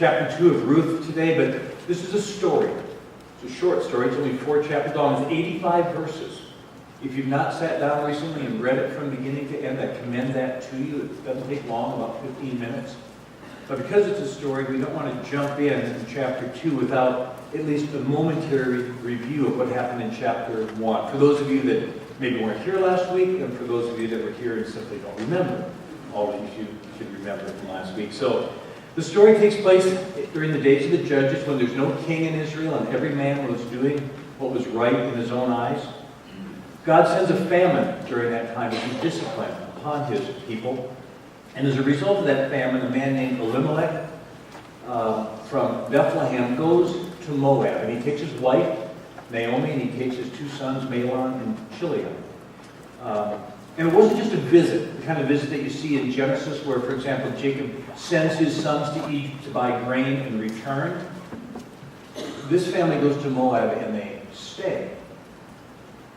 chapter 2 of Ruth today, but this is a story. It's a short story. It's only 4 chapters long. It's 85 verses. If you've not sat down recently and read it from beginning to end, I commend that to you. It doesn't take long, about 15 minutes. But because it's a story, we don't want to jump in chapter 2 without at least a momentary review of what happened in chapter 1. For those of you that maybe weren't here last week, and for those of you that were here and simply don't remember, all of you should remember from last week. So the story takes place during the days of the judges when there's no king in Israel and every man was doing what was right in his own eyes. God sends a famine during that time as a discipline upon his people. And as a result of that famine, a man named Elimelech from Bethlehem goes to Moab. And he takes his wife, Naomi, and he takes his 2 sons, Mahlon and Chilion. And it wasn't just a visit, the kind of visit that you see in Genesis where, for example, Jacob sends his sons to Egypt to buy grain and return. This family goes to Moab and they stay.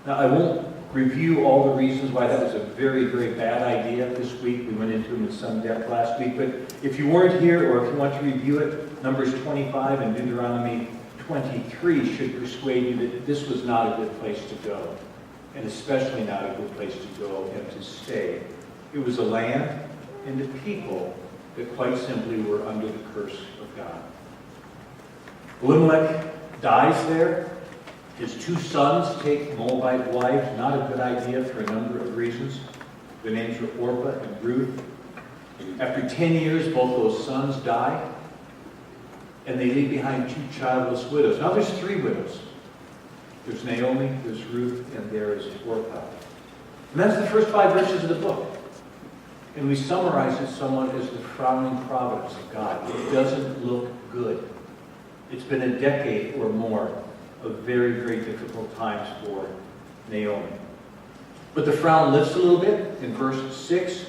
Now, I won't review all the reasons why that was a very, very bad idea this week. We went into them in some depth last week. But if you weren't here or if you want to review it, Numbers 25 and Deuteronomy 23 should persuade you that this was not a good place to go. And especially not a good place to go and to stay. It was a land and a people that quite simply were under the curse of God. Elimelech dies there. His 2 sons take Moabite wives. Not a good idea for a number of reasons. Their names were Orpah and Ruth. After 10 years, both those sons die. And they leave behind 2 childless widows. Now there's 3 widows. There's Naomi, there's Ruth, and there is Orpah. And that's the first 5 verses of the book. And we summarize it somewhat as the frowning providence of God. It doesn't look good. It's been a decade or more of very, very difficult times for Naomi. But the frown lifts a little bit in verse 6,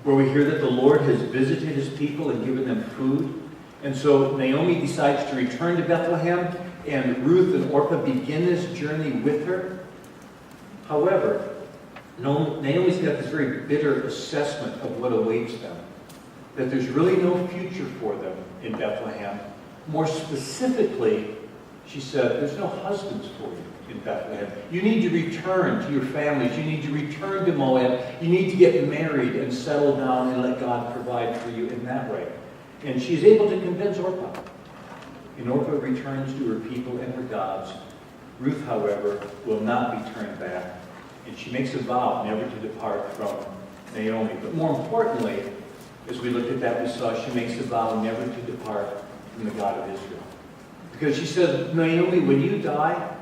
where we hear that the Lord has visited his people and given them food. And so Naomi decides to return to Bethlehem, and Ruth and Orpah begin this journey with her. However, Naomi's got this very bitter assessment of what awaits them. That there's really no future for them in Bethlehem. More specifically, she said, there's no husbands for you in Bethlehem. You need to return to your families. You need to return to Moab. You need to get married and settle down and let God provide for you in that way. And she's able to convince Orpah. And Orpah returns to her people and her gods. Ruth, however, will not be turned back. And she makes a vow never to depart from Naomi. But more importantly, as we looked at that, we saw she makes a vow never to depart from the God of Israel. Because she says, Naomi, when you die,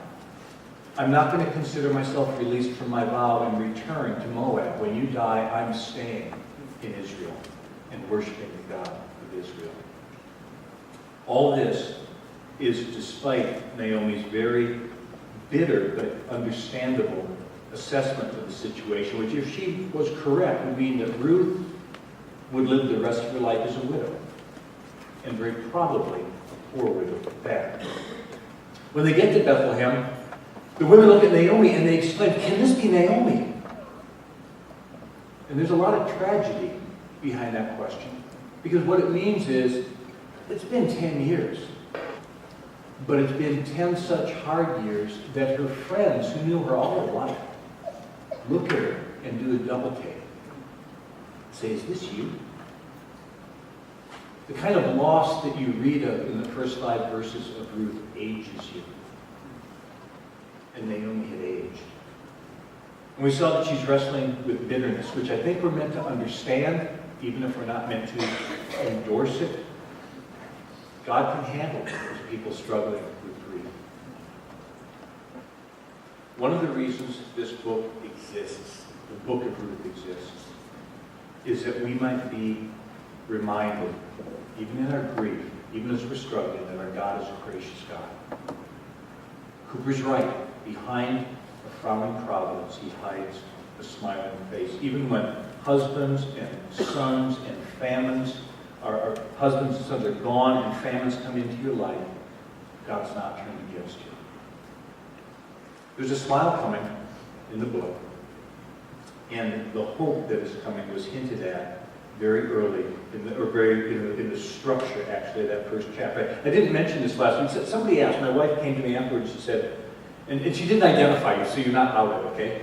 I'm not going to consider myself released from my vow and return to Moab. When you die, I'm staying in Israel and worshiping the God of Israel. All this is despite Naomi's very bitter but understandable assessment of the situation, which if she was correct would mean that Ruth would live the rest of her life as a widow, and very probably a poor widow at that. When they get to Bethlehem, the women look at Naomi and they exclaim, can this be Naomi? And there's a lot of tragedy behind that question, because what it means is it's been 10 years. But it's been 10 such hard years that her friends who knew her all her life look at her and do a double take. Say, is this you? The kind of loss that you read of in the first 5 verses of Ruth ages you. And Naomi had aged. And we saw that she's wrestling with bitterness, which I think we're meant to understand, even if we're not meant to endorse it. God can handle those people struggling with grief. One of the reasons this book exists, the book of Ruth exists, is that we might be reminded, even in our grief, even as we're struggling, that our God is a gracious God. Cooper's right. Behind a frowning providence, he hides a smiling face. Even when husbands and sons and famines our husbands and sons are gone and famines come into your life, God's not turned against you. There's a smile coming in the book, and the hope that is coming was hinted at very early, in the structure, actually, of that first chapter. I didn't mention this last week. Somebody asked, my wife came to me afterwards, she said, and she didn't identify you, so you're not outed, okay?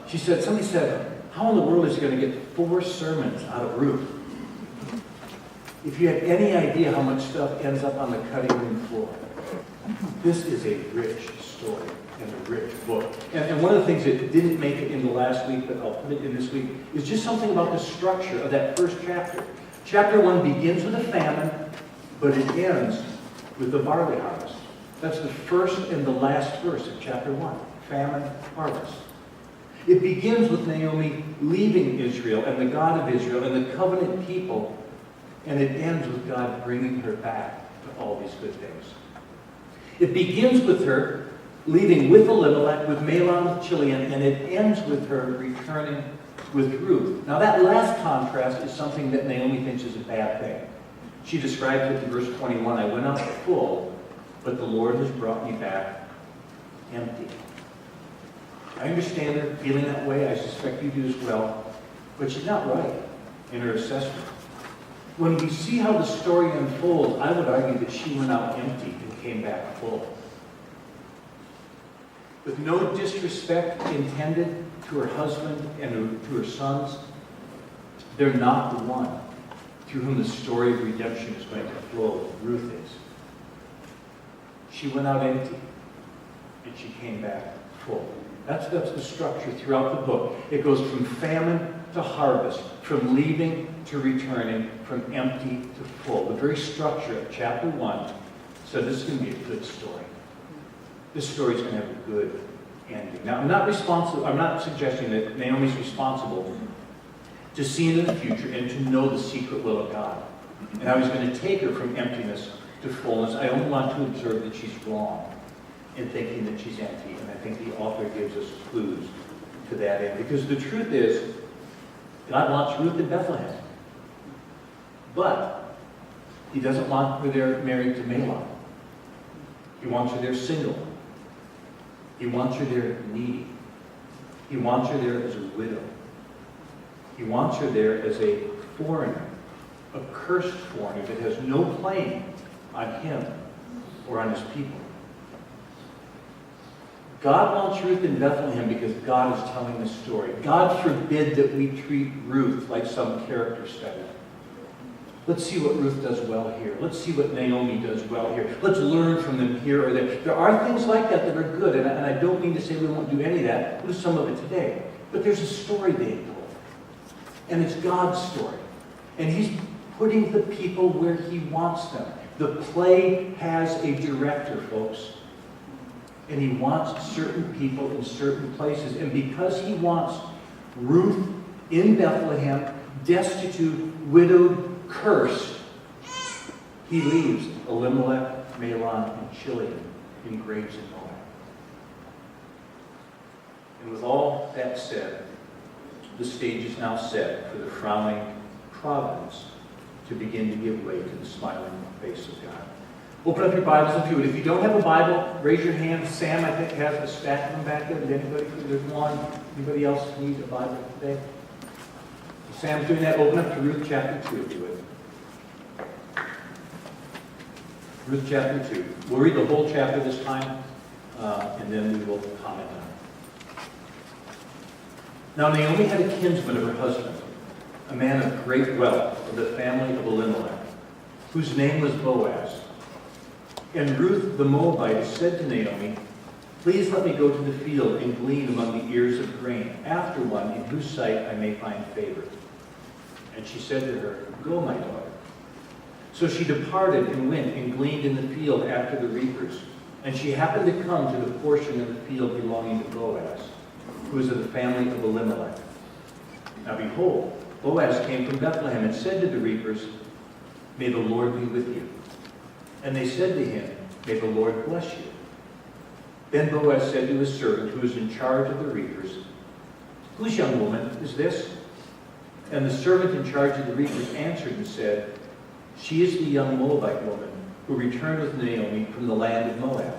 Somebody said, how in the world is he going to get 4 sermons out of Ruth? If you had any idea how much stuff ends up on the cutting room floor. This is a rich story and a rich book. And one of the things that didn't make it in the last week, but I'll put it in this week, is just something about the structure of that first chapter. Chapter 1 begins with a famine, but it ends with the barley harvest. That's the first and the last verse of chapter 1, famine, harvest. It begins with Naomi leaving Israel and the God of Israel and the covenant people, and it ends with God bringing her back to all these good things. It begins with her leaving with Elimelech, with Mahlon, with Chilion, and it ends with her returning with Ruth. Now that last contrast is something that Naomi thinks is a bad thing. She describes it in verse 21, I went out full, but the Lord has brought me back empty. I understand her feeling that way. I suspect you do as well. But she's not right in her assessment. When we see how the story unfolds, I would argue that she went out empty and came back full. With no disrespect intended to her husband and to her sons, they're not the one through whom the story of redemption is going to flow. Ruth is. She went out empty, and she came back full. That's the structure throughout the book. It goes from famine to harvest, from leaving to returning, from empty to full. The very structure of chapter 1 said this is going to be a good story. This story is going to have a good ending. Now, I'm not suggesting that Naomi's responsible to see into the future and to know the secret will of God. And how he's going to take her from emptiness to fullness. I only want to observe that she's wrong in thinking that she's empty. And I think the author gives us clues to that end. Because the truth is, God wants Ruth in Bethlehem. But he doesn't want her there married to Mahlon. He wants her there single. He wants her there needy. He wants her there as a widow. He wants her there as a foreigner, a cursed foreigner that has no claim on him or on his people. God wants Ruth in Bethlehem because God is telling the story. God forbid that we treat Ruth like some character study. Let's see what Ruth does well here. Let's see what Naomi does well here. Let's learn from them here or there. There are things like that that are good, and I don't mean to say we won't do any of that. We'll do some of it today. But there's a story being told. And it's God's story. And he's putting the people where he wants them. The play has a director, folks. And he wants certain people in certain places. And because he wants Ruth in Bethlehem, destitute, widowed, cursed, he leaves Elimelech, Mahlon, and Chilion in graves in Moab. And with all that said, the stage is now set for the frowning providence to begin to give way to the smiling face of God. Open up your Bibles if you would. If you don't have a Bible, raise your hand. Sam, I think, has a stack of them back there. Did anybody? There's one. Anybody else need a Bible today? Sam's doing that. Open up to Ruth chapter 2, if you would. Ruth chapter 2. We'll read the whole chapter this time, and then we will comment on it. Now Naomi had a kinsman of her husband, a man of great wealth of the family of Elimelech, whose name was Boaz. And Ruth the Moabite said to Naomi, "Please let me go to the field and glean among the ears of grain, after one in whose sight I may find favor." And she said to her, "Go, my daughter." So she departed and went and gleaned in the field after the reapers. And she happened to come to the portion of the field belonging to Boaz, who was of the family of Elimelech. Now behold, Boaz came from Bethlehem and said to the reapers, "May the Lord be with you." And they said to him, "May the Lord bless you." Then Boaz said to his servant, who was in charge of the reapers, "Whose young woman is this?" And the servant in charge of the reapers answered and said, "She is the young Moabite woman who returned with Naomi from the land of Moab."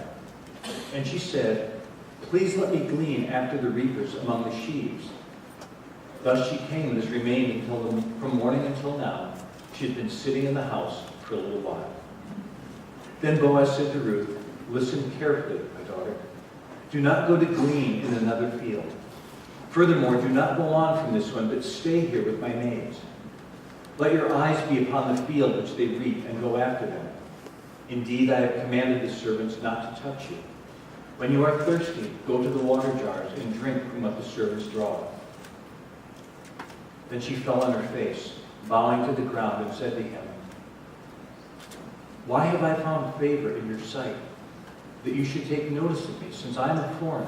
And she said, "Please let me glean after the reapers among the sheaves." Thus she came and has remained from morning until now. She had been sitting in the house for a little while. Then Boaz said to Ruth, "Listen carefully, my daughter. Do not go to glean in another field. Furthermore, do not go on from this one, but stay here with my maids. Let your eyes be upon the field which they reap, and go after them. Indeed, I have commanded the servants not to touch you. When you are thirsty, go to the water jars and drink from what the servants draw." Then she fell on her face, bowing to the ground, and said to him, "Why have I found favor in your sight, that you should take notice of me, since I am a foreigner?"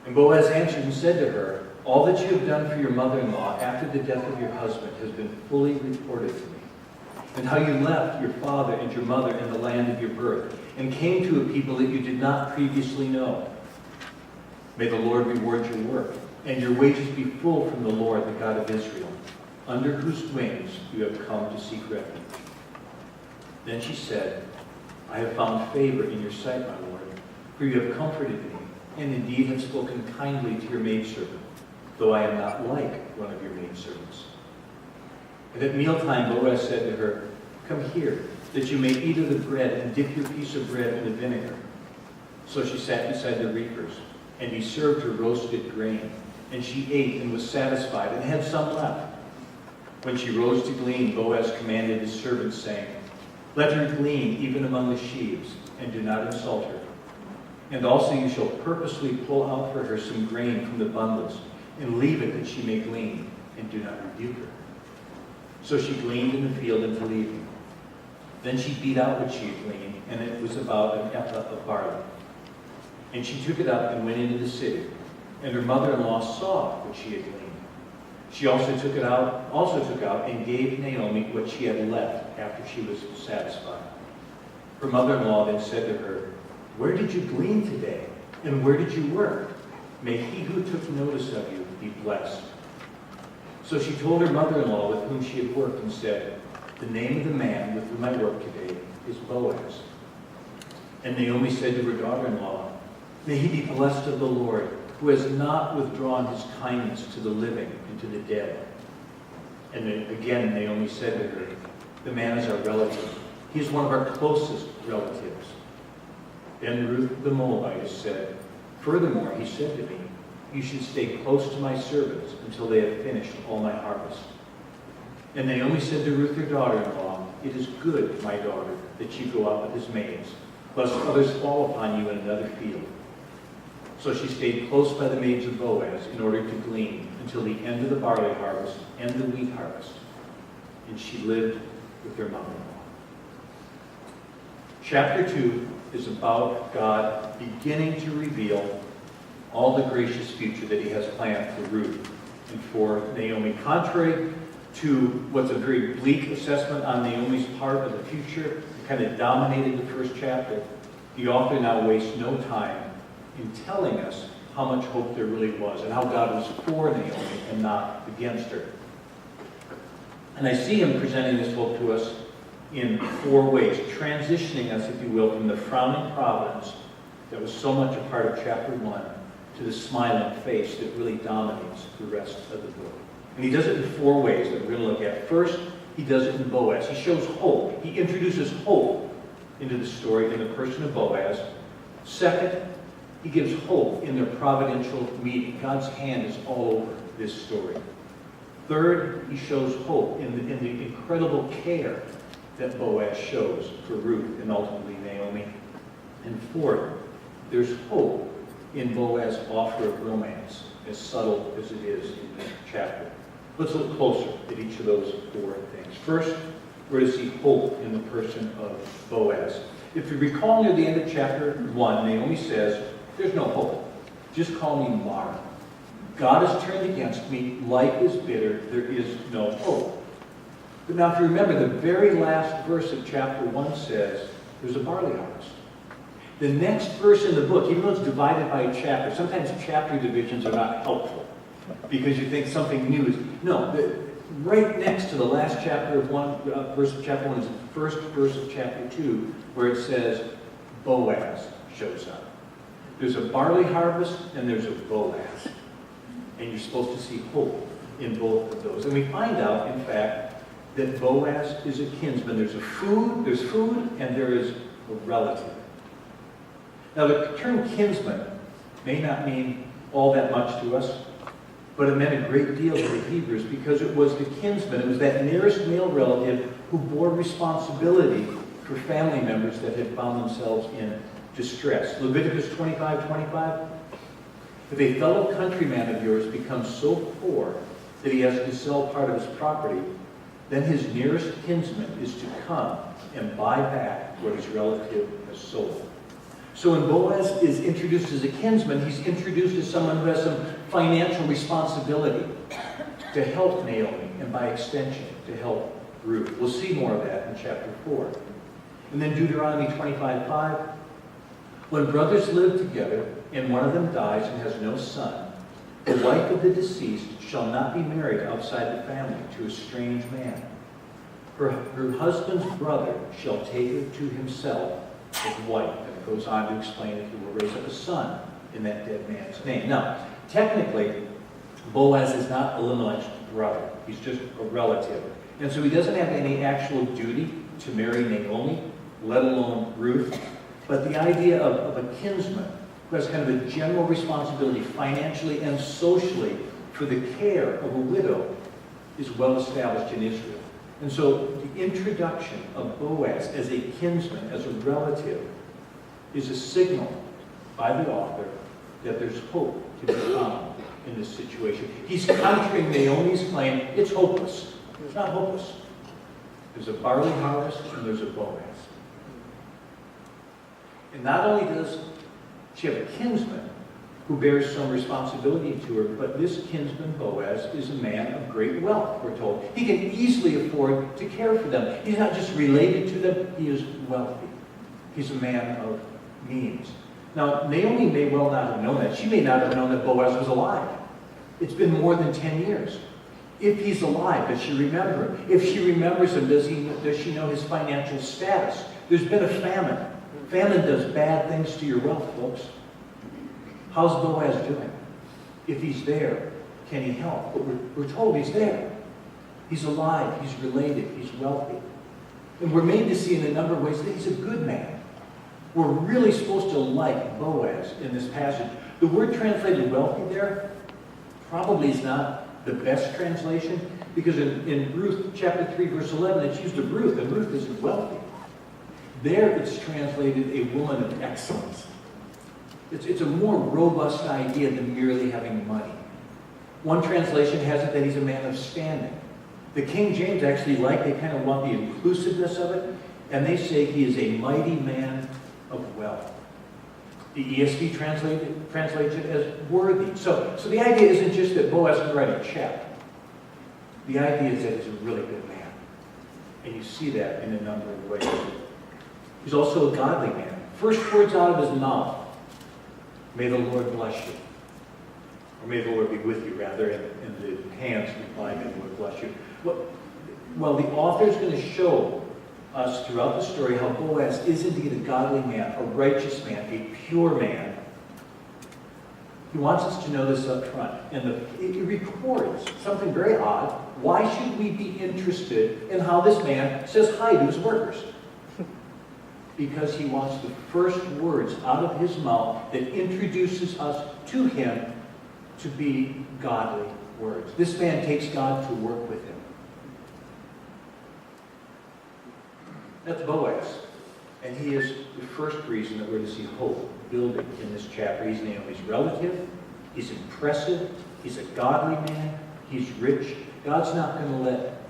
And Boaz answered and said to her, "All that you have done for your mother-in-law after the death of your husband has been fully reported to me, and how you left your father and your mother in the land of your birth, and came to a people that you did not previously know. May the Lord reward your work, and your wages be full from the Lord, the God of Israel, under whose wings you have come to seek refuge." Then she said, "I have found favor in your sight, my Lord, for you have comforted me, and indeed have spoken kindly to your maidservant, though I am not like one of your maidservants." And at mealtime Boaz said to her, "Come here, that you may eat of the bread, and dip your piece of bread in the vinegar." So she sat beside the reapers, and he served her roasted grain, and she ate and was satisfied, and had some left. When she rose to glean, Boaz commanded his servants, saying, "Let her glean even among the sheaves, and do not insult her. And also you shall purposely pull out for her some grain from the bundles, and leave it that she may glean, and do not rebuke her." So she gleaned in the field until evening. Then she beat out what she had gleaned, and it was about an ephah of barley. And she took it up and went into the city, and her mother-in-law saw what she had gleaned. She also took out and gave Naomi what she had left after she was satisfied. Her mother-in-law then said to her, "Where did you glean today? And where did you work? May he who took notice of you be blessed." So she told her mother-in-law with whom she had worked, and said, "The name of the man with whom I work today is Boaz." And Naomi said to her daughter-in-law, "May he be blessed of the Lord, who has not withdrawn his kindness to the living and to the dead." And then again Naomi said to her, "The man is our relative. He is one of our closest relatives." Then Ruth the Moabitess said, "Furthermore, he said to me, you should stay close to my servants until they have finished all my harvest." And Naomi said to Ruth her daughter-in-law, "It is good, my daughter, that you go out with his maids, lest others fall upon you in another field." So she stayed close by the maids of Boaz in order to glean until the end of the barley harvest and the wheat harvest. And she lived with her mother-in-law. Chapter 2 is about God beginning to reveal all the gracious future that he has planned for Ruth and for Naomi. Contrary to what's a very bleak assessment on Naomi's part of the future, that kind of dominated the first chapter, the author now wastes no time in telling us how much hope there really was and how God was for Naomi and not against her. And I see him presenting this hope to us in 4 ways, transitioning us, if you will, from the frowning providence that was so much a part of chapter 1 to the smiling face that really dominates the rest of the book. And he does it in 4 ways that we're going to look at. First, he does it in Boaz. He shows hope. He introduces hope into the story in the person of Boaz. Second, he gives hope in their providential meeting. God's hand is all over this story. Third, he shows hope in the incredible care that Boaz shows for Ruth and ultimately Naomi. And fourth, there's hope in Boaz's offer of romance, as subtle as it is in this chapter. Let's look closer at each of those 4 things. First, we're to see hope in the person of Boaz. If you recall near the end of chapter 1, Naomi says, "There's no hope. Just call me Mara. God has turned against me. Life is bitter. There is no hope." But now if you remember, the very last verse of chapter 1 says, there's a barley harvest. The next verse in the book, even though it's divided by a chapter, sometimes chapter divisions are not helpful because you think something new is... No, right next to the last chapter of verse of chapter 1 is the first verse of chapter 2, where it says Boaz shows up. There's a barley harvest and there's a Boaz. And you're supposed to see hope in both of those. And we find out, in fact, that Boaz is a kinsman. There's food, and there is a relative. Now, the term kinsman may not mean all that much to us, but it meant a great deal to the Hebrews because it was the kinsman, it was that nearest male relative who bore responsibility for family members that had found themselves in distress. Leviticus 25:25. If a fellow countryman of yours becomes so poor that he has to sell part of his property, then his nearest kinsman is to come and buy back what his relative has sold. So when Boaz is introduced as a kinsman, he's introduced as someone who has some financial responsibility to help Naomi, and by extension, to help Ruth. We'll see more of that in chapter 4. And then Deuteronomy 25:5. When brothers live together, and one of them dies and has no son, the wife of the deceased shall not be married outside the family to a strange man. Her husband's brother shall take her to himself as wife. And it goes on to explain that he will raise up a son in that dead man's name. Now, technically, Boaz is not Elimelech's brother. He's just a relative. And so he doesn't have any actual duty to marry Naomi, let alone Ruth. But the idea of a kinsman who has kind of a general responsibility financially and socially for the care of a widow is well established in Israel. And so the introduction of Boaz as a kinsman, as a relative, is a signal by the author that there's hope to be found in this situation. He's countering Naomi's claim, it's hopeless. It's not hopeless. There's a barley harvest and there's a Boaz. And not only does she have a kinsman who bears some responsibility to her, but this kinsman, Boaz, is a man of great wealth, we're told. He can easily afford to care for them. He's not just related to them, he is wealthy. He's a man of means. Now, Naomi may well not have known that. She may not have known that Boaz was alive. It's been more than 10 years. If he's alive, does she remember him? If she remembers him, does she know his financial status? There's been a famine. Famine does bad things to your wealth, folks. How's Boaz doing? If he's there, can he help? But we're told he's there. He's alive, he's related, he's wealthy. And we're made to see in a number of ways that he's a good man. We're really supposed to like Boaz in this passage. The word translated wealthy there probably is not the best translation, because in Ruth chapter 3, verse 11, it's used of Ruth, and Ruth isn't wealthy. There it's translated a woman of excellence. It's a more robust idea than merely having money. One translation has it that he's a man of standing. The King James actually they kind of want the inclusiveness of it, and they say he is a mighty man of wealth. The ESV translates it as worthy. So the idea isn't just that Boaz can write a check. The idea is that he's a really good man. And you see that in a number of ways. He's also a godly man. First words out of his mouth, may the Lord bless you. Or may the Lord be with you, rather, and the hands reply, may the Lord bless you. Well, the author is going to show us throughout the story how Boaz is indeed a godly man, a righteous man, a pure man. He wants us to know this up front. And it records something very odd. Why should we be interested in how this man says hi to his workers? Because he wants the first words out of his mouth that introduces us to him to be godly words. This man takes God to work with him. That's Boaz. And he is the first reason that we're to see hope building in this chapter. He's Naomi's relative. He's impressive. He's a godly man. He's rich. God's not going to let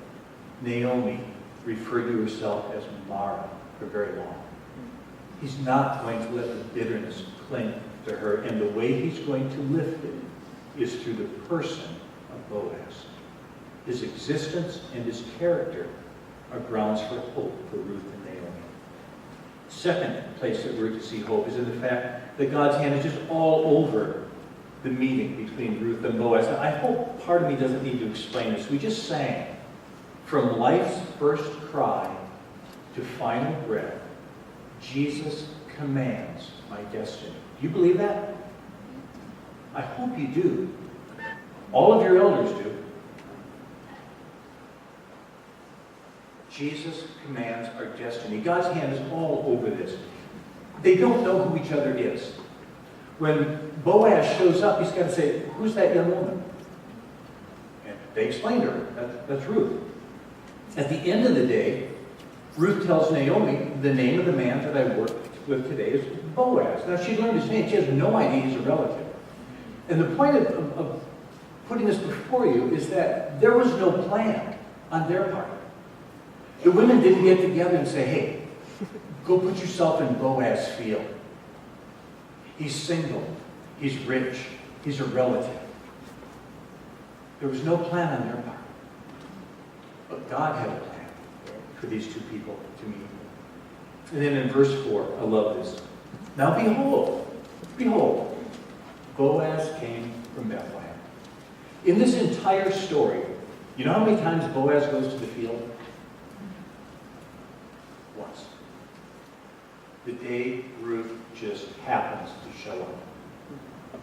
Naomi refer to herself as Mara for very long. He's not going to let the bitterness cling to her. And the way he's going to lift it is through the person of Boaz. His existence and his character are grounds for hope for Ruth and Naomi. Second place that we're to see hope is in the fact that God's hand is just all over the meeting between Ruth and Boaz. Now, I hope part of me doesn't need to explain this. We just sang, from life's first cry to final breath, Jesus commands my destiny. Do you believe that? I hope you do. All of your elders do. Jesus commands our destiny. God's hand is all over this. They don't know who each other is. When Boaz shows up, he's got to say, who's that young woman? And they explain to her, that's Ruth. At the end of the day, Ruth tells Naomi, the name of the man that I work with today is Boaz. Now, she learned his name. She has no idea he's a relative. And the point of putting this before you is that there was no plan on their part. The women didn't get together and say, hey, go put yourself in Boaz's field. He's single. He's rich. He's a relative. There was no plan on their part. But God had a plan for these two people to meet. And then in verse 4, I love this. Now behold, Boaz came from Bethlehem. In this entire story, you know how many times Boaz goes to the field? Once. The day Ruth just happens to show up.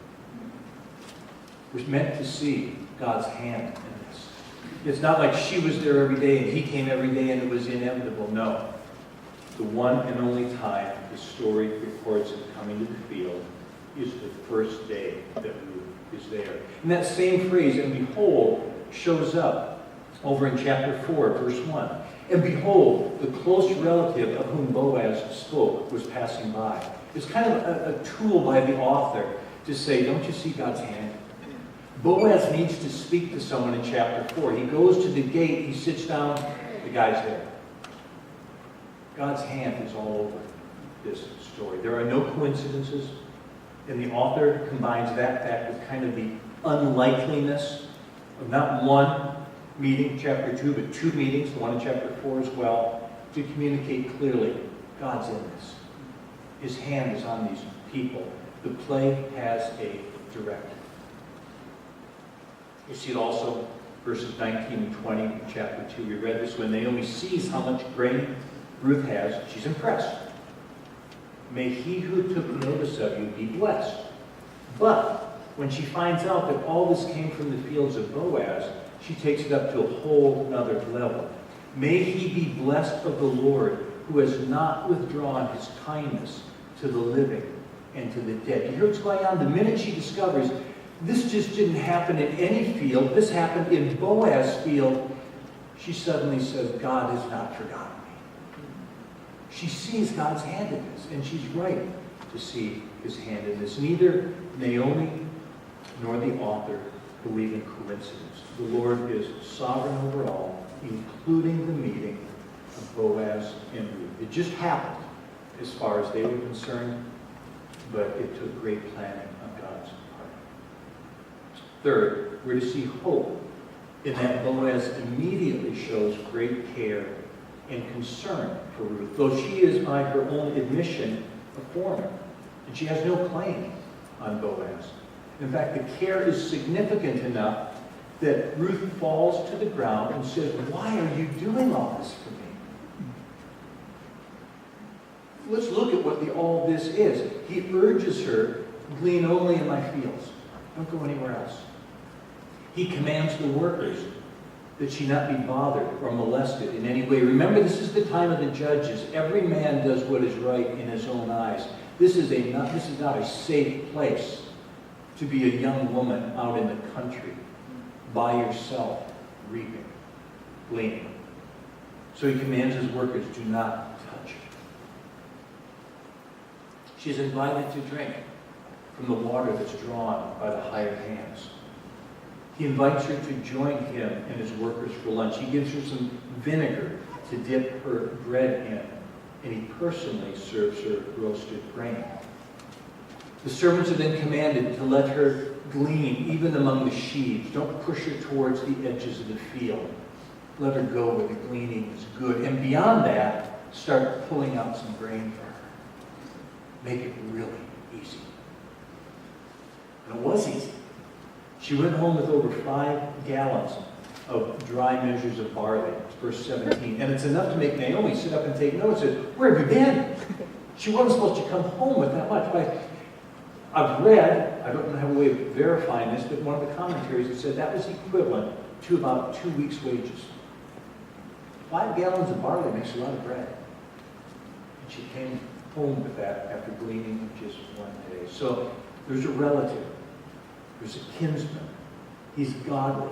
We're meant to see God's hand in this. It's not like she was there every day and he came every day and it was inevitable. No. The one and only time the story records him coming to the field is the first day that Ruth is there. And that same phrase, and behold, shows up over in chapter 4, verse 1. And behold, the close relative of whom Boaz spoke was passing by. It's kind of a tool by the author to say, don't you see God's hand? Boaz needs to speak to someone in chapter 4. He goes to the gate, he sits down, the guy's there. God's hand is all over this story. There are no coincidences, and the author combines that fact with kind of the unlikeliness of not one meeting, chapter 2, but two meetings, the one in chapter 4 as well, to communicate clearly God's in this. His hand is on these people. The play has a director. You see it also, verses 19 and 20 in chapter 2. We read this. When Naomi sees how much grain Ruth has, she's impressed. May he who took notice of you be blessed. But when she finds out that all this came from the fields of Boaz, she takes it up to a whole other level. May he be blessed of the Lord, who has not withdrawn his kindness to the living and to the dead. You hear what's going on? The minute she discovers this just didn't happen in any field, this happened in Boaz's field, she suddenly says, God has not forgotten me. She sees God's hand in this, and she's right to see his hand in this. Neither Naomi nor the author believe in coincidence. The Lord is sovereign over all, including the meeting of Boaz and Ruth. It just happened as far as they were concerned, but it took great planning on God's part. Third, we're to see hope in that Boaz immediately shows great care and concern for Ruth, though she is, by her own admission, a foreigner, and she has no claim on Boaz. In fact, the care is significant enough that Ruth falls to the ground and says, why are you doing all this for me? Let's look at what all this is. He urges her, glean only in my fields. Don't go anywhere else. He commands the workers that she not be bothered or molested in any way. Remember, this is the time of the judges. Every man does what is right in his own eyes. This is not a safe place to be a young woman out in the country by yourself, reaping, gleaning. So he commands his workers, do not touch her. She's invited to drink from the water that's drawn by the hired hands. He invites her to join him and his workers for lunch. He gives her some vinegar to dip her bread in, and he personally serves her roasted grain. The servants are then commanded to let her glean even among the sheaves. Don't push her towards the edges of the field. Let her go where the gleaning is good. And beyond that, start pulling out some grain for her. Make it really easy. And it was easy. She went home with over 5 gallons of dry measures of barley. It's verse 17. And it's enough to make Naomi sit up and take notice. Where have you been? She wasn't supposed to come home with that much. I've read I don't have a way of verifying this, but one of the commentaries had said that was equivalent to about 2 weeks' wages. 5 gallons of barley makes a lot of bread. And she came home with that after gleaning just one day. So there's a relative. There's a kinsman. He's godly.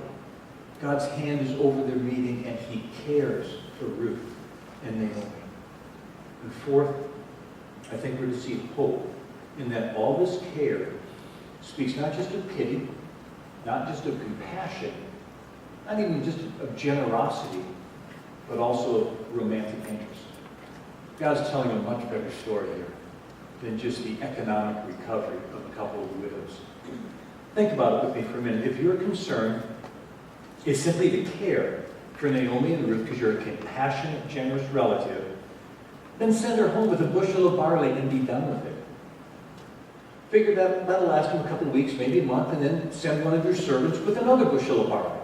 God's hand is over their meeting, and he cares for Ruth and Naomi. And fourth, I think we're to see hope in that all this care speaks not just of pity, not just of compassion, not even just of generosity, but also of romantic interest. God's telling a much better story here than just the economic recovery of a couple of widows. Think about it with me for a minute. If your concern is simply to care for Naomi and Ruth because you're a compassionate, generous relative, then send her home with a bushel of barley and be done with it. Figure that'll last them a couple of weeks, maybe a month, and then send one of your servants with another bushel of barley.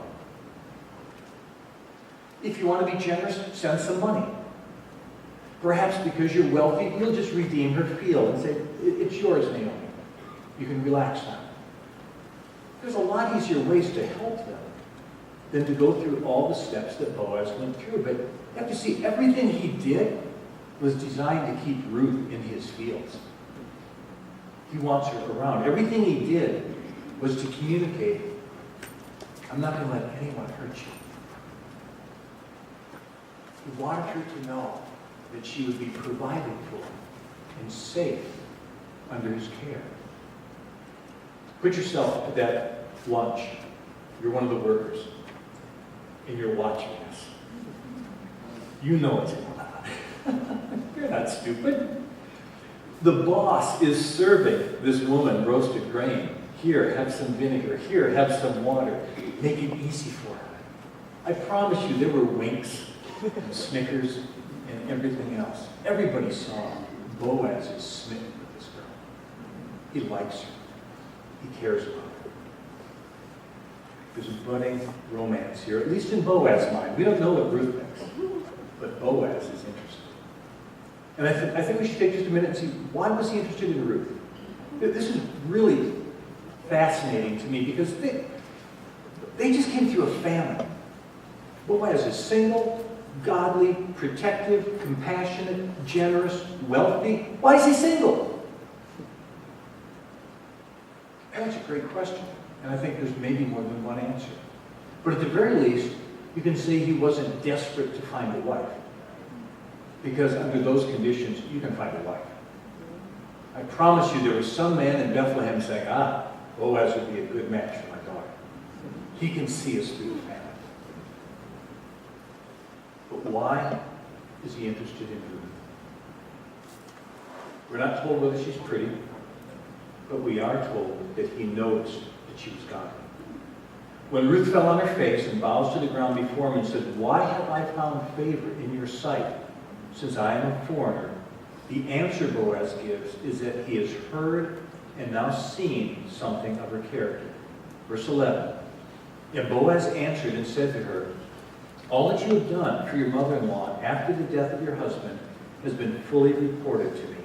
If you want to be generous, send some money. Perhaps because you're wealthy, you'll just redeem her field and say, it's yours, Naomi. You can relax now. There's a lot easier ways to help them than to go through all the steps that Boaz went through. But you have to see, everything he did was designed to keep Ruth in his fields. He wants her around. Everything he did was to communicate, I'm not going to let anyone hurt you. He wanted her to know that she would be provided for and safe under his care. Put yourself at that lunch. You're one of the workers, and you're watching this. You know it's going on. You're not stupid. The boss is serving this woman roasted grain. Here, have some vinegar. Here, have some water. Make it easy for her. I promise you there were winks and Snickers and everything else. Everybody saw Boaz is smitten with this girl. He likes her. He cares about her. There's a budding romance here, at least in Boaz's mind. We don't know what Ruth thinks, but Boaz is interested. And I think we should take just a minute and see, why was he interested in Ruth? This is really fascinating to me because they just came through a famine. Boaz is single, godly, protective, compassionate, generous, wealthy. Why is he single? That's a great question. And I think there's maybe more than one answer. But at the very least, you can say he wasn't desperate to find a wife. Because under those conditions, you can find a wife. I promise you there was some man in Bethlehem saying, Boaz would be a good match for my daughter. He can see us through the family. But why is he interested in Ruth? We're not told whether she's pretty, but we are told that he noticed that she was godly. When Ruth fell on her face and bows to the ground before him and said, "Why have I found favor in your sight, since I am a foreigner?" the answer Boaz gives is that he has heard and now seen something of her character. Verse 11, and Boaz answered and said to her, "All that you have done for your mother-in-law after the death of your husband has been fully reported to me,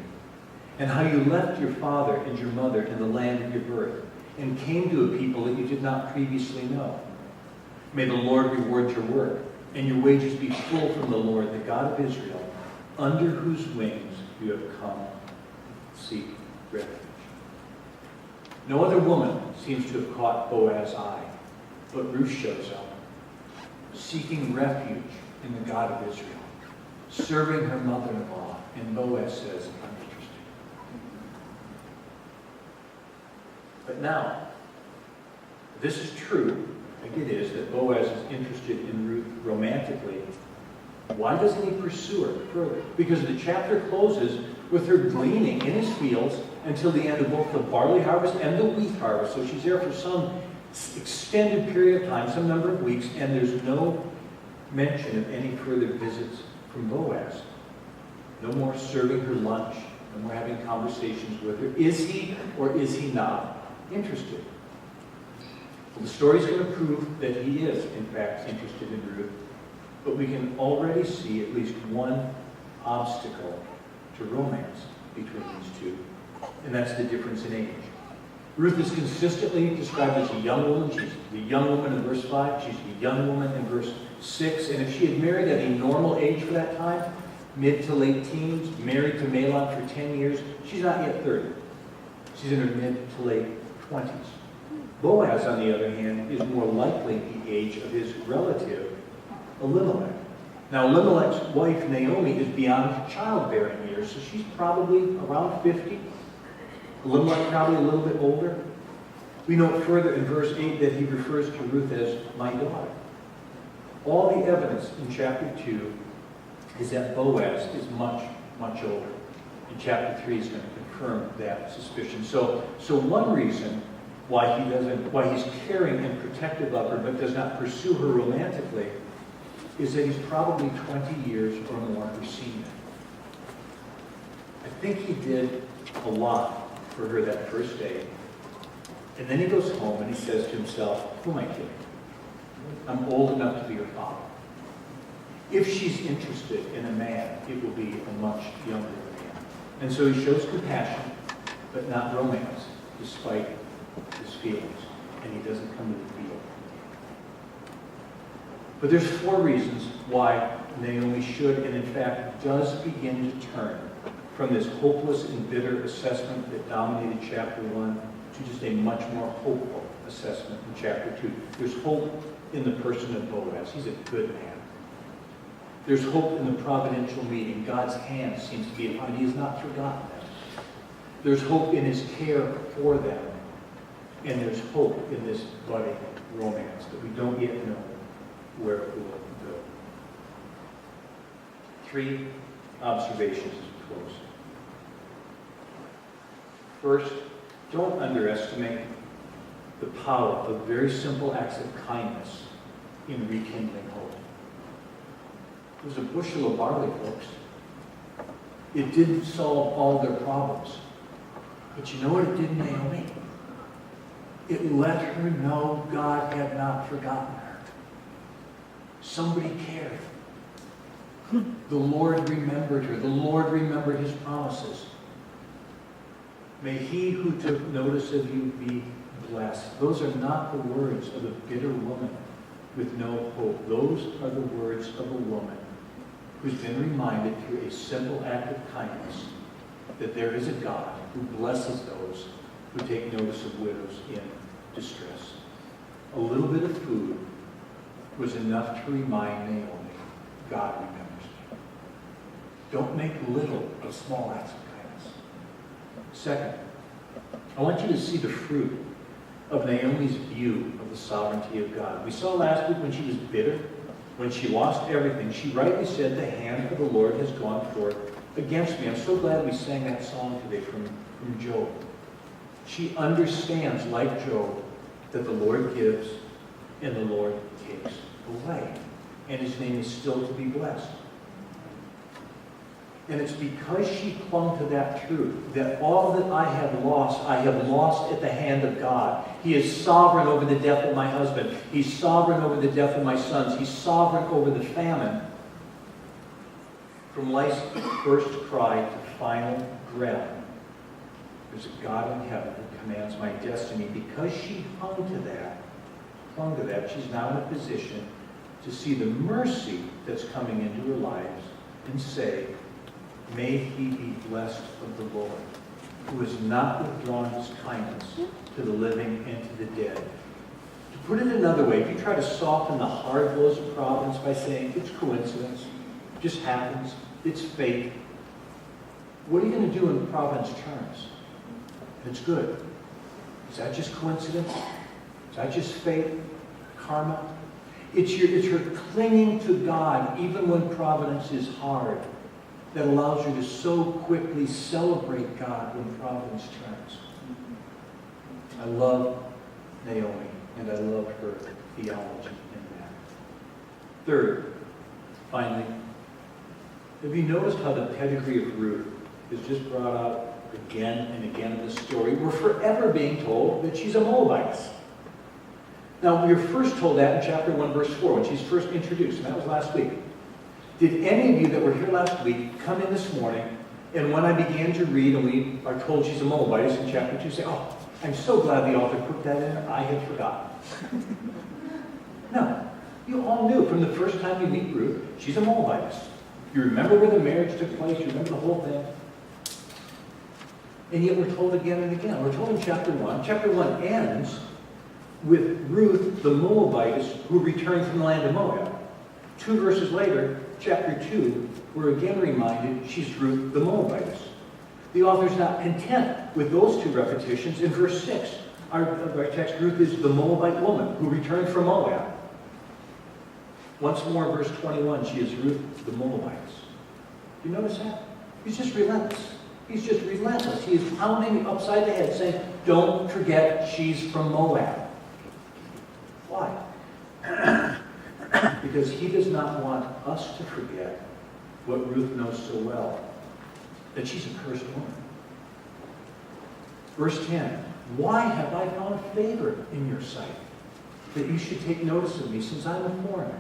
and how you left your father and your mother in the land of your birth, and came to a people that you did not previously know. May the Lord reward your work, and your wages be full from the Lord, the God of Israel, under whose wings you have come to seek refuge." No other woman seems to have caught Boaz's eye, but Ruth shows up, seeking refuge in the God of Israel, serving her mother-in-law, and Boaz says, "I'm interested." But now, this is true, like it is, that Boaz is interested in Ruth romantically. Why doesn't he pursue her further? Because the chapter closes with her gleaning in his fields until the end of both the barley harvest and the wheat harvest. So she's there for some extended period of time, some number of weeks, and there's no mention of any further visits from Boaz. No more serving her lunch, no more having conversations with her. Is he or is he not interested? Well, the story's going to prove that he is, in fact, interested in Ruth, but we can already see at least one obstacle to romance between these two, and that's the difference in age. Ruth is consistently described as a young woman. She's the young woman in verse 5. She's the young woman in verse 6. And if she had married at a normal age for that time, mid to late teens, married to Mahlon for 10 years, she's not yet 30. She's in her mid to late 20s. Boaz, on the other hand, is more likely the age of his relative, Elimelech. Now, Elimelech's wife, Naomi, is beyond childbearing years, so she's probably around 50. Elimelech probably a little bit older. We note further in verse 8 that he refers to Ruth as my daughter. All the evidence in chapter 2 is that Boaz is much, much older. And chapter 3 is going to confirm that suspicion. So one reason why he's caring and protective of her but does not pursue her romantically is that he's probably 20 years or more her senior. I think he did a lot for her that first day. And then he goes home and he says to himself, who am I kidding? I'm old enough to be her father. If she's interested in a man, it will be a much younger man. And so he shows compassion, but not romance, despite his feelings. And he doesn't come to the field. But there's 4 reasons why Naomi should, and in fact does, begin to turn from this hopeless and bitter assessment that dominated chapter 1 to just a much more hopeful assessment in chapter 2. There's hope in the person of Boaz. He's a good man. There's hope in the providential meeting. God's hand seems to be upon him. He has not forgotten them. There's hope in his care for them. And there's hope in this budding romance that we don't yet know where it will go. 3 observations as we close. First, don't underestimate the power of very simple acts of kindness in rekindling hope. It was a bushel of barley, folks. It didn't solve all their problems. But you know what it did, Naomi? It let her know God had not forgotten her. Somebody cared. The Lord remembered her. The Lord remembered his promises. May he who took notice of you be blessed. Those are not the words of a bitter woman with no hope. Those are the words of a woman who's been reminded through a simple act of kindness that there is a God who blesses those who take notice of widows in distress. A little bit of food was enough to remind Naomi, God remembers me. Don't make little of small acts of kindness. Second, I want you to see the fruit of Naomi's view of the sovereignty of God. We saw last week when she was bitter, when she lost everything, she rightly said, the hand of the Lord has gone forth against me. I'm so glad we sang that song today from Job. She understands, like Job, that the Lord gives and the Lord takes away. And his name is still to be blessed. And it's because she clung to that truth that all that I have lost at the hand of God. He is sovereign over the death of my husband. He's sovereign over the death of my sons. He's sovereign over the famine. From life's first cry to final breath, there's a God in heaven who commands my destiny. Because she clung to that, she's now in a position to see the mercy that's coming into her lives and say, may he be blessed of the Lord, who has not withdrawn his kindness to the living and to the dead. To put it another way, if you try to soften the hard blows of providence by saying, it's coincidence, it just happens, it's fate, what are you going to do in providence terms? It's good. Is that just coincidence? Is that just fate? Karma? It's your clinging to God, even when providence is hard, that allows you to so quickly celebrate God when providence turns. I love Naomi, and I love her theology in that. Third, finally, have you noticed how the pedigree of Ruth is just brought out again and again in this story? We're forever being told that she's a Moabitess. Now, we were first told that in chapter 1, verse 4, when she's first introduced, and that was last week. Did any of you that were here last week come in this morning, and when I began to read, and we are told she's a Moabitess in chapter 2, say, oh, I'm so glad the author put that in. I had forgotten. No, you all knew from the first time you meet Ruth, she's a Moabitess. You remember where the marriage took place. You remember the whole thing. And yet we're told again and again. We're told in chapter 1. Chapter 1 ends with Ruth, the Moabitess, who returned from the land of Moab. 2 verses later, chapter 2, we're again reminded she's Ruth, the Moabitess. The author's not content with those 2 repetitions. In verse 6, our text, Ruth is the Moabite woman who returned from Moab. Once more, verse 21, she is Ruth, the Moabitess. You notice that? He's just relentless. He's just relentless. He is pounding upside the head, saying, don't forget she's from Moab. Why? Because he does not want us to forget what Ruth knows so well, that she's a cursed woman. Verse 10, why have I found favor in your sight, that you should take notice of me, since I'm a foreigner?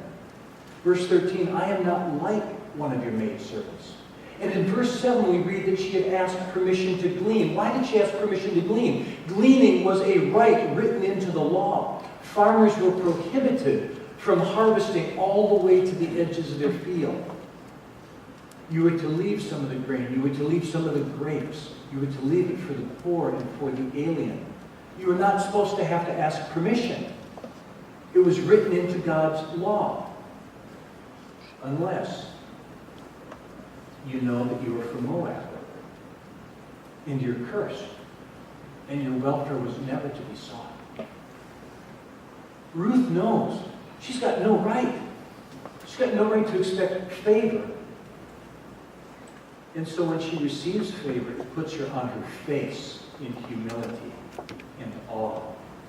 Verse 13, I am not like one of your maidservants. And in verse 7, we read that she had asked permission to glean. Why did she ask permission to glean? Gleaning was a right written into the law. Farmers were prohibited from harvesting all the way to the edges of their field. You were to leave some of the grain. You were to leave some of the grapes. You were to leave it for the poor and for the alien. You were not supposed to have to ask permission. It was written into God's law. Unless you know that you are from Moab, and you're cursed, and your welfare was never to be sought. Ruth knows she's got no right. She's got no right to expect favor. And so when she receives favor, it puts her on her face in humility and awe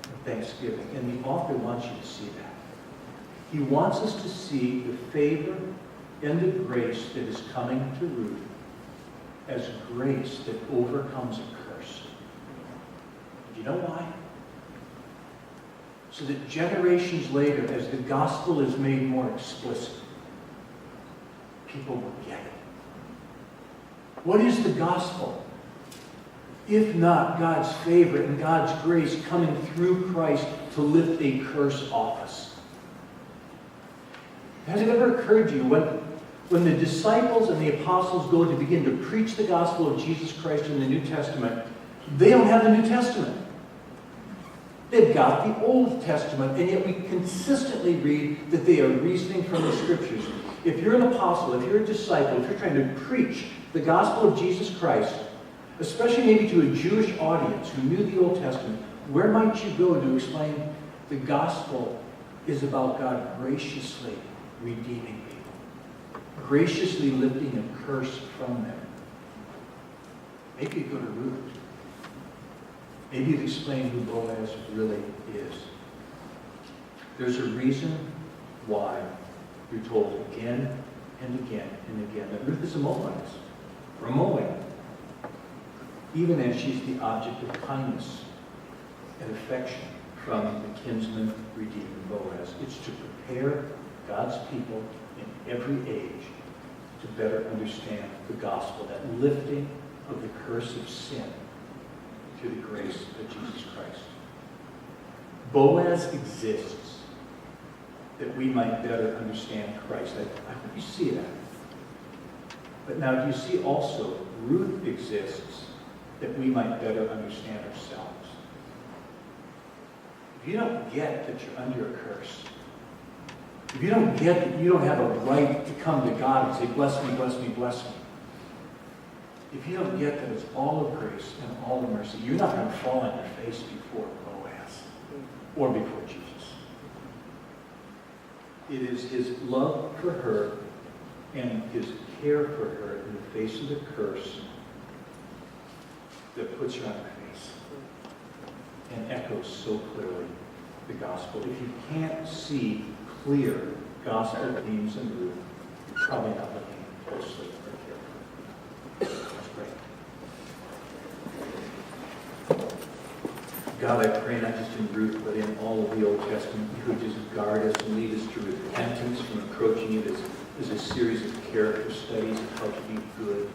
and thanksgiving. And the author wants you to see that. He wants us to see the favor and the grace that is coming to Ruth as grace that overcomes a curse. Do you know why? So that generations later, as the gospel is made more explicit, people will get it. What is the gospel? If not God's favor and God's grace coming through Christ to lift a curse off us? Has it ever occurred to you when the disciples and the apostles go to begin to preach the gospel of Jesus Christ in the New Testament, they don't have the New Testament. They've got the Old Testament, and yet we consistently read that they are reasoning from the Scriptures. If you're an apostle, if you're a disciple, if you're trying to preach the gospel of Jesus Christ, especially maybe to a Jewish audience who knew the Old Testament, where might you go to explain the gospel is about God graciously redeeming people, graciously lifting a curse from them? Maybe you go to Ruth. Maybe you'd explain who Boaz really is. There's a reason why you're told again and again and again that Ruth is a Moabitess, or a Moab, even as she's the object of kindness and affection from the kinsman redeemer Boaz. It's to prepare God's people in every age to better understand the gospel, that lifting of the curse of sin to the grace of Jesus Christ. Boaz exists that we might better understand Christ. I hope you see that. But now, do you see also Ruth exists that we might better understand ourselves? If you don't get that you're under a curse, if you don't get that you don't have a right to come to God and say, bless me, bless me, bless me, if you don't get that it's all of grace and all of mercy, you're not going to fall on your face before Boaz or before Jesus. It is his love for her and his care for her in the face of the curse that puts her on her face and echoes so clearly the gospel. If you can't see clear gospel themes in Ruth, you're probably not looking closely or carefully. Let's pray. God, I pray not just in Ruth, but in all of the Old Testament, you would just guard us and lead us to repentance from approaching it as a series of character studies of how to be good,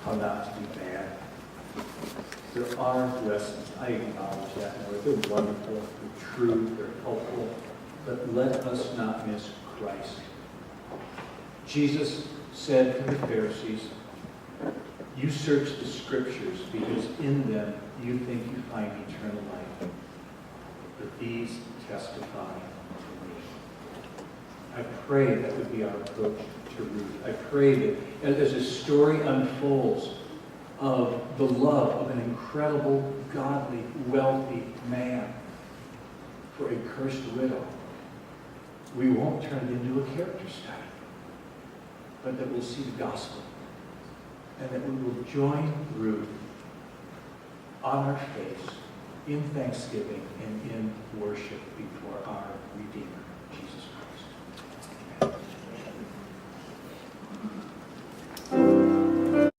how not to be bad. There are lessons. I acknowledge that, Lord. They're wonderful, they're true, they're helpful. But let us not miss Christ. Jesus said to the Pharisees, you search the Scriptures because in them you think you find eternal life. But these testify to me. I pray that would be our approach to Ruth. I pray that as a story unfolds of the love of an incredible, godly, wealthy man for a cursed widow, we won't turn it into a character study, but that we'll see the gospel, and that we will join Ruth on our face in thanksgiving and in worship before our Redeemer, Jesus Christ.